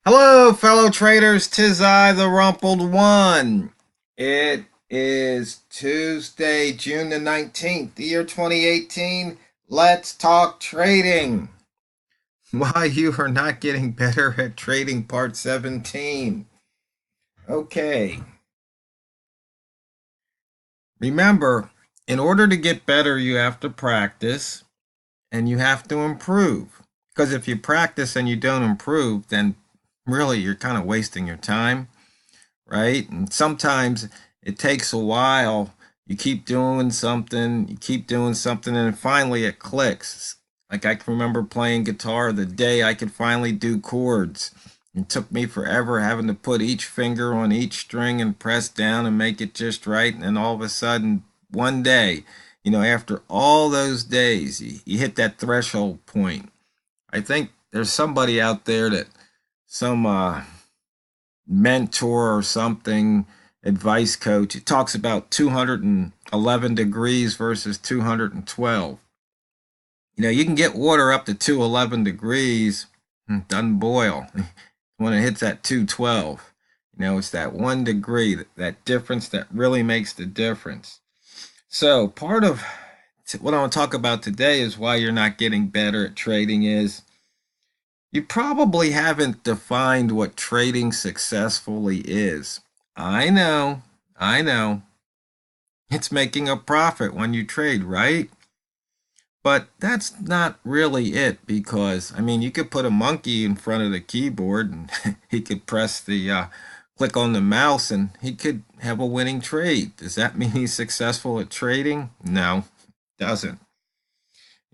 Hello, fellow traders. 'Tis I, the Rumpled One. It is Tuesday, June the 19th, the year 2018. Let's talk trading. Why you are not getting better at trading, part 17. Okay. Remember, in order to get better, you have to practice and you have to improve. Because if you practice and you don't improve, then really you're kind of wasting your time. Right? And sometimes it takes a while. You keep doing something, and finally it clicks. Like I can remember playing guitar the day I could finally do chords. It took me forever having to put each finger on each string and press down and make it just right. And then all of a sudden, one day, after all those days, you hit that threshold point. I think there's somebody out there that some mentor or something, advice coach, it talks about 211 degrees versus 212. You can get water up to 211 degrees, it doesn't boil. When it hits that 212, it's that 1 degree, that difference that really makes the difference. So part of what I want to talk about today is why you're not getting better at trading is you probably haven't defined what trading successfully is. I know, I know. It's making a profit when you trade, right? But that's not really it because, you could put a monkey in front of the keyboard and he could press click on the mouse and he could have a winning trade. Does that mean he's successful at trading? No, doesn't.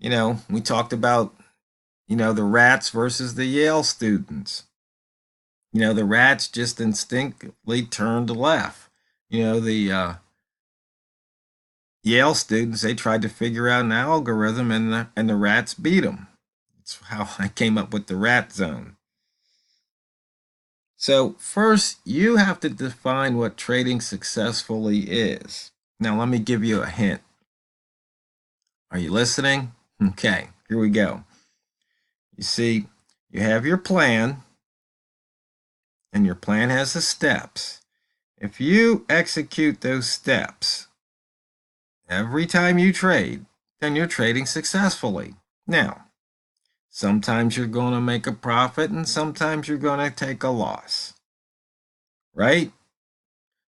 We talked about the rats versus the Yale students. The rats just instinctively turned left. The Yale students, they tried to figure out an algorithm and the rats beat them. That's how I came up with the rat zone. So first, you have to define what trading successfully is. Now, let me give you a hint. Are you listening? Okay, here we go. You see, you have your plan, and your plan has the steps. If you execute those steps every time you trade, then you're trading successfully. Now, sometimes you're going to make a profit and sometimes you're going to take a loss, right?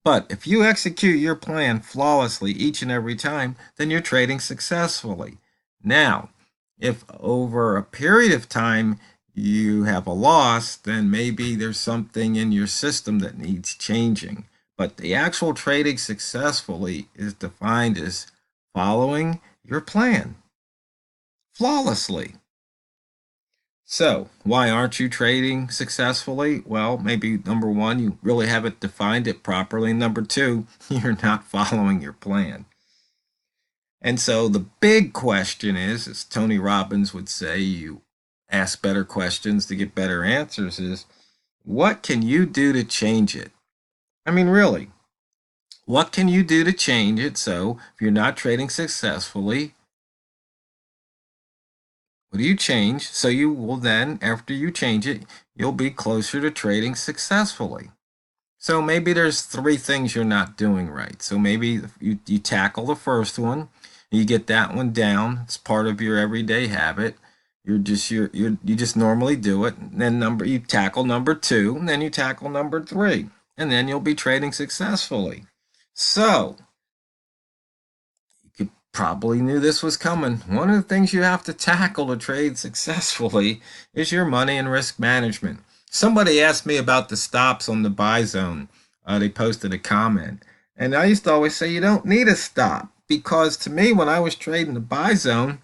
But if you execute your plan flawlessly each and every time, then you're trading successfully. Now, if over a period of time you have a loss, then maybe there's something in your system that needs changing. But the actual trading successfully is defined as following your plan flawlessly. So, why aren't you trading successfully? Well, maybe number one, you really haven't defined it properly. Number two, you're not following your plan. And so the big question is, as Tony Robbins would say, you ask better questions to get better answers, is what can you do to change it? Really, what can you do to change it so if you're not trading successfully, what do you change? So you will then, after you change it, you'll be closer to trading successfully. So maybe there's three things you're not doing right. So maybe you tackle the first one, you get that one down. It's part of your everyday habit. You just normally do it. And then you tackle number two, and then you tackle number three, and then you'll be trading successfully. So you probably knew this was coming. One of the things you have to tackle to trade successfully is your money and risk management. Somebody asked me about the stops on the buy zone. They posted a comment. And I used to always say you don't need a stop because to me, when I was trading the buy zone,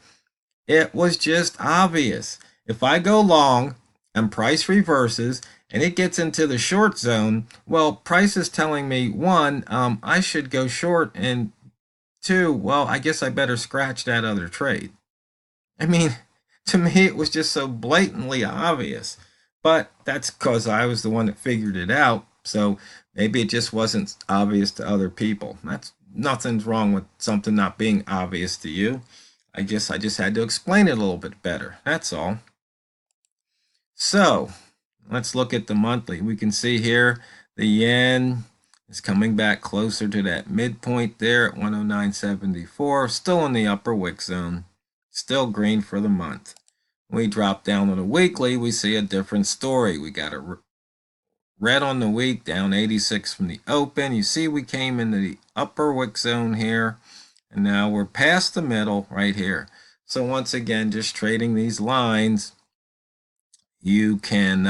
it was just obvious. If I go long and price reverses and it gets into the short zone, well, price is telling me one, I should go short, and two, well, I guess I better scratch that other trade. I mean, to me, it was just so blatantly obvious. But that's because I was the one that figured it out. So maybe it just wasn't obvious to other people. That's nothing's wrong with something not being obvious to you. I guess I just had to explain it a little bit better. That's all. So Let's look at the monthly. We can see here the yen is coming back closer to that midpoint there at 109.74, still in the upper wick zone, still green for the month. When we drop down to the weekly, we see a different story. We got a red on the week, down 86 from the open. You see we came into the upper wick zone here, and now we're past the middle right here. So once again, just trading these lines, you can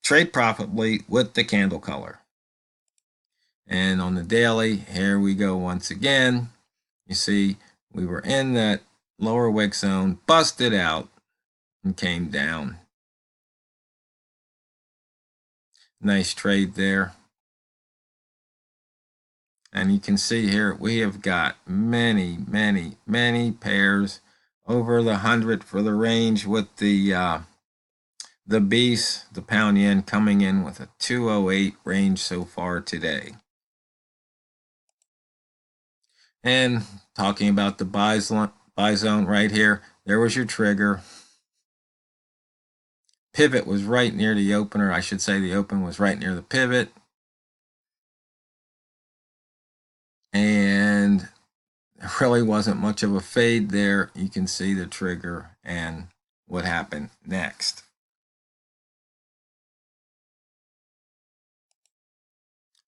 trade profitably with the candle color. And on the daily, here we go once again. You see we were in that lower wick zone, busted out, and came down. Nice trade there. And you can see here we have got many pairs over the 100 for the range, with the beast, the pound yen, coming in with a 208 range so far today. And talking about the buy zone right here, there was your trigger. Pivot was right near the opener. I should say the open was right near the pivot. And there really wasn't much of a fade there. You can see the trigger and what happened next.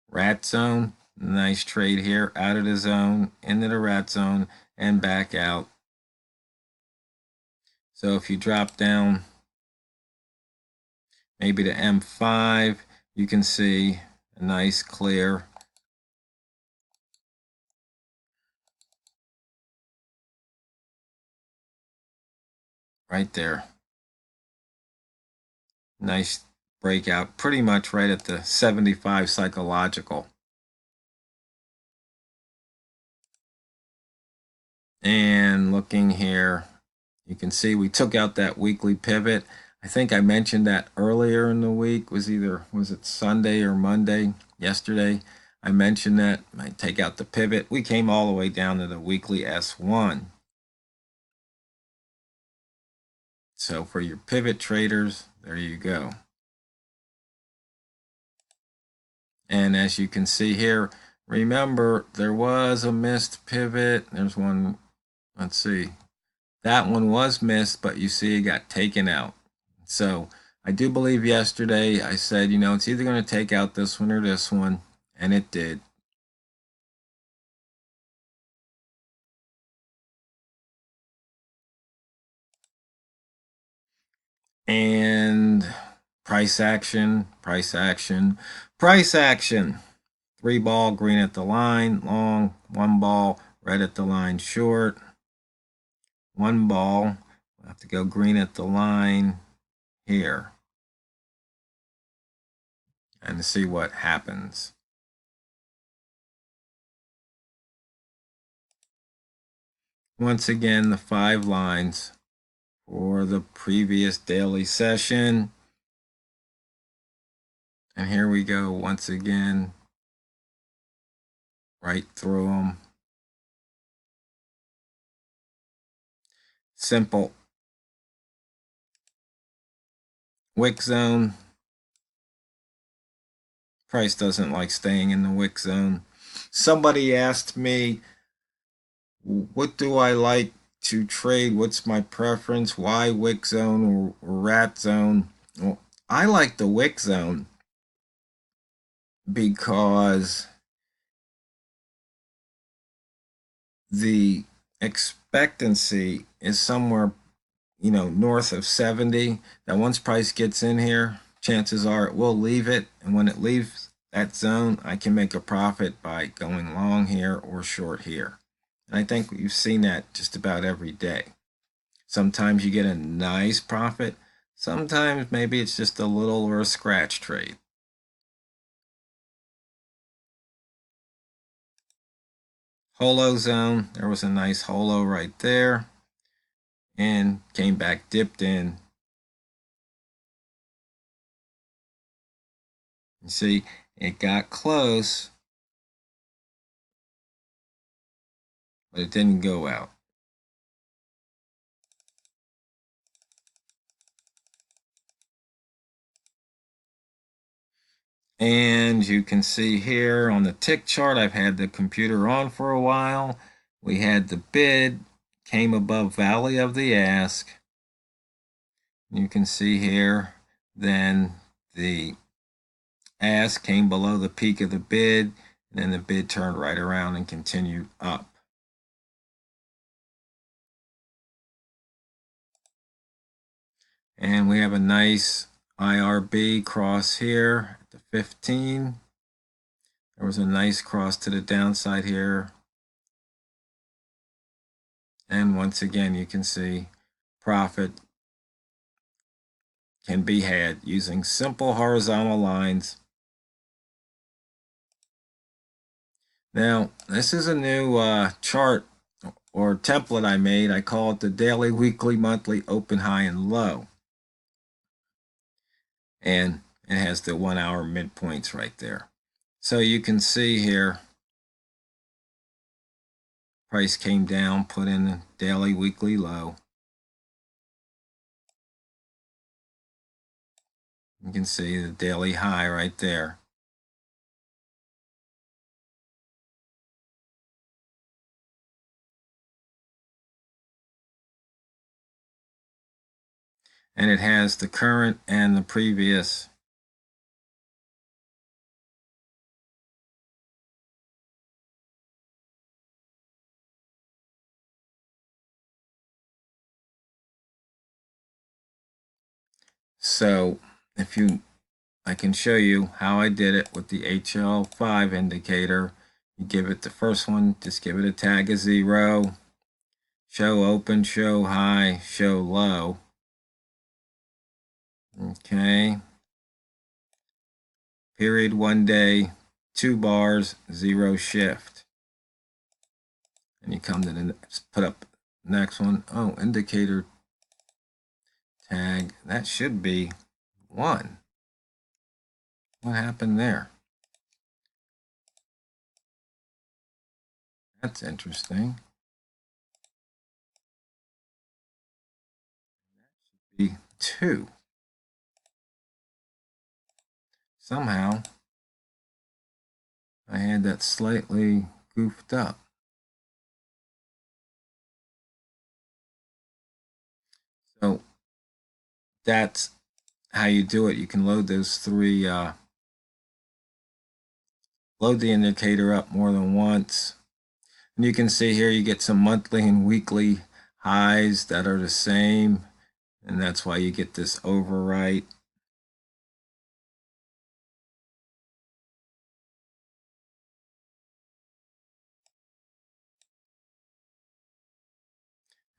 Rat zone, nice trade here, out of the zone, into the rat zone, and back out. So if you drop down maybe to M5, you can see a nice clear. Right there. Nice breakout, pretty much right at the 75 psychological. And looking here, you can see we took out that weekly pivot. I think I mentioned that earlier in the week. Was it Sunday or Monday yesterday? I mentioned that I take out the pivot. We came all the way down to the weekly S1. So for your pivot traders, there you go. And as you can see here, remember there was a missed pivot. There's one, let's see. That one was missed, but you see it got taken out. So I do believe yesterday I said, it's either going to take out this one or this one, and it did. And price action. 3 ball, green at the line, long, 1 ball, red at the line, short. 1 ball, we'll have to go green at the line here and see what happens. Once again, the 5 lines for the previous daily session. And here we go once again, right through them. Simple. Wick zone. Price doesn't like staying in the wick zone. Somebody asked me, what do I like to trade? What's my preference? Why wick zone or rat zone? Well, I like the wick zone because the expectancy is somewhere, north of 70. That once price gets in here, chances are it will leave it. And when it leaves that zone, I can make a profit by going long here or short here. And I think you've seen that just about every day. Sometimes you get a nice profit. Sometimes maybe it's just a little or a scratch trade. Holo zone, there was a nice holo right there. And came back, dipped in. You see, it got close, but it didn't go out. And you can see here on the tick chart, I've had the computer on for a while. We had the bid, came above Valley of the Ask. You can see here, then the ask came below the peak of the bid, and then the bid turned right around and continued up. And we have a nice IRB cross here at the 15. There was a nice cross to the downside here. And once again, you can see profit can be had using simple horizontal lines. Now, this is a new chart or template I made. I call it the daily, weekly, monthly, open, high, and low. And it has the 1 hour midpoints right there. So you can see here, price came down, put in the daily, weekly low. You can see the daily high right there. And it has the current and the previous. So if you, I can show you how I did it with the HL5 indicator. You give it the first one, just give it a tag of 0, show open, show high, show low. Okay. Period 1 day, 2 bars, 0 shift. And you come to the next, put up next one. Oh, indicator tag, that should be 1. What happened there? That's interesting. That should be 2. Somehow I had that slightly goofed up. So that's how you do it. You can load those 3, load the indicator up more than once. And you can see here you get some monthly and weekly highs that are the same. And that's why you get this overwrite.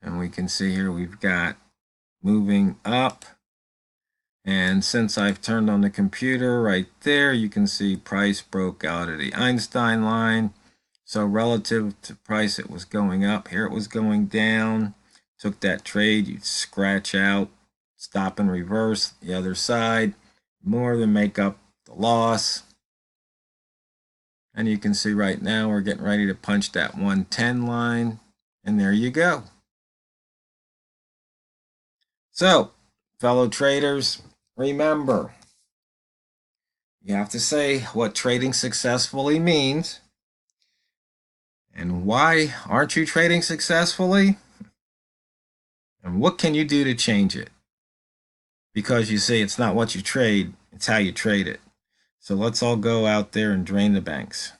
And we can see here we've got moving up. And since I've turned on the computer right there, you can see price broke out of the Einstein line. So relative to price, it was going up. Here it was going down. Took that trade, you'd scratch out, stop and reverse the other side, more than make up the loss. And you can see right now we're getting ready to punch that 110 line. And there you go. So, fellow traders, remember, you have to say what trading successfully means. And why aren't you trading successfully? And what can you do to change it? Because you see, it's not what you trade, it's how you trade it. So let's all go out there and drain the banks.